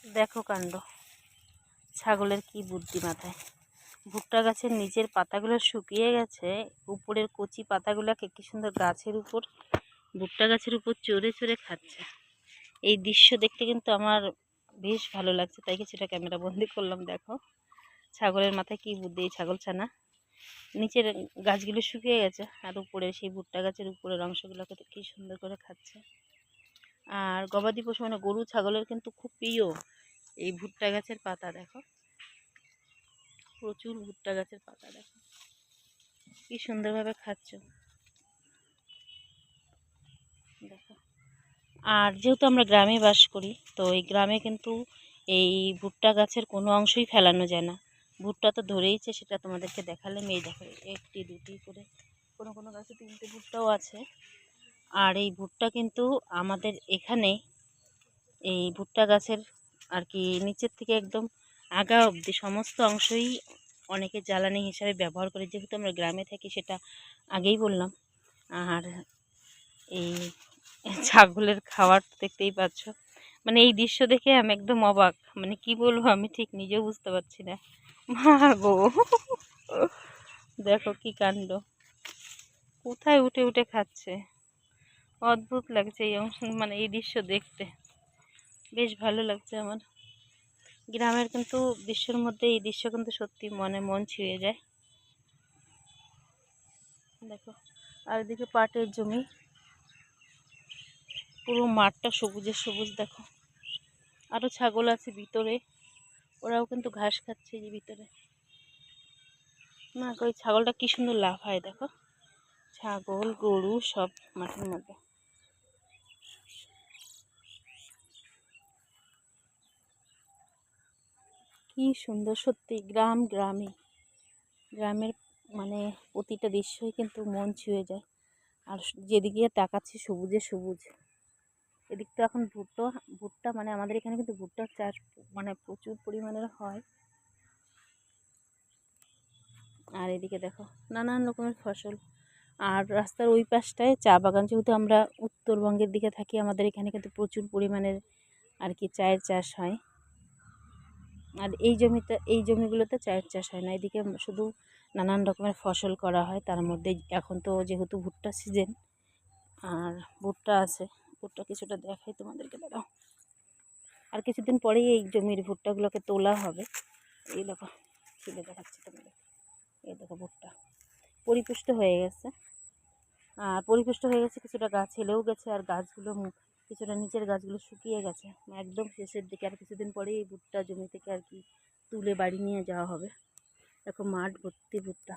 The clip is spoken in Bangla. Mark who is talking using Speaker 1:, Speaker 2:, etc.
Speaker 1: দেখো কাণ্ড, ছাগলের কি বুদ্ধি মাথায়। ভুট্টা গাছের নিচের পাতাগুলো শুকিয়ে গেছে, উপরের কচি পাতাগুলোকে কি সুন্দর গাছের উপর, ভুট্টা গাছের উপর চড়ে চড়ে খাচ্ছে। এই দৃশ্য দেখতে কিন্তু আমার বেশ ভালো লাগছে, তাই কিছুটা ক্যামেরা বন্দি করলাম। দেখো ছাগলের মাথায় কি বুদ্ধি, এই ছাগল ছানা নিচের গাছগুলো শুকিয়ে গেছে আর উপরে সেই ভুট্টা গাছের উপরের অংশগুলোকে তো কি সুন্দর করে খাচ্ছে। আর গবাদি পশু মানে গরু ছাগলের কিন্তু খুব প্রিয় এই ভুট্টা গাছের পাতা। দেখো প্রচুর ভুট্টা গাছের পাতা, দেখো কি সুন্দরভাবে খাচ্ছ। দেখো, আর যেহেতু আমরা গ্রামে বাস করি, তো এই গ্রামে কিন্তু এই ভুট্টা গাছের কোনো অংশই ফেলানো যায় না। ভুট্টা তো ধরেইছে, সেটা তোমাদেরকে দেখালাম। এই দেখো, একটি দুটি করে কোনো কোনো গাছে তিনটে ভুট্টাও আছে। আর এই ভুট্টা কিন্তু আমাদের এখানে এই ভুট্টা গাছের আর কি নিচের থেকে একদম আগা অবধি সমস্ত অংশই অনেকে জ্বালানি হিসাবে ব্যবহার করে, যেহেতু আমরা গ্রামে থাকি সেটা আগেই বললাম। আর এই ছাগলের খাবার দেখতেই পাচ্ছ, মানে এই দৃশ্য দেখে আমি একদম অবাক, মানে কি বলবো আমি ঠিক নিজেও বুঝতে পারছি না। মা গো, দেখো কি কাণ্ড, কোথায় উঠে উঠে খাচ্ছে। অদ্ভুত লাগছে এই অংশ, মানে এই দৃশ্য দেখতে বেশ ভালো লাগছে আমার। গ্রামের কিন্তু দৃশ্যের মধ্যে এই দৃশ্য কিন্তু সত্যি মন ছুঁয়ে যায়। দেখো, আর এদিকে পাটের জমি, পুরো মাঠটা সবুজে সবুজ। দেখো আরো ছাগল আছে ভিতরে, ওরাও কিন্তু ঘাস খাচ্ছে যে ভিতরে। না, ওই ছাগলটা কি সুন্দর লাফায়। দেখো ছাগল গরু সব মাঠের মধ্যে। কি সুন্দর সত্যি, গ্রামের মানে প্রতিটা দৃশ্যই কিন্তু মন ছুঁয়ে যায়। আর যেদিকে তাকাচ্ছি সবুজে সবুজ। এদিক তো এখন ভুট্টা মানে আমাদের এখানে কিন্তু ভুট্টার চাষ মানে প্রচুর পরিমাণের হয়। আর এদিকে দেখো নানান রকমের ফসল। আর রাস্তার ওই পাশটায় চা বাগান, যেহেতু আমরা উত্তরবঙ্গের দিকে থাকি, আমাদের এখানে কিন্তু প্রচুর পরিমাণের আর কি চায়ের চাষ হয়। আর এই জমিগুলোতে চায়ের চাষ হয় না, এদিকে শুধু নানান রকমের ফসল করা হয়। তার মধ্যে এখন তো যেহেতু ভুট্টা সিজন, আর ভুট্টা আছে, ভুট্টা কিছুটা দেখাই তোমাদেরকে, দাঁড়াও। আর কিছুদিন পরেই এই জমির ভুট্টাগুলোকে তোলা হবে। এই দেখো তুলে দেখাচ্ছি তোমাদের, এই দেখো ভুট্টা পরিপুষ্ট হয়ে গেছে। আর পরিপুষ্ট হয়ে গেছে, কিছুটা গাছ হেলেও গেছে, আর গাছগুলো কিছুটা নিচের গাছগুলো শুকিয়ে গেছে একদম শেষের দিকে। আর কিছুদিন পরেই এই ভুট্টা জমি থেকে আর কি তুলে বাড়ি নিয়ে যাওয়া হবে। দেখো মাঠ ভর্তি ভুট্টা।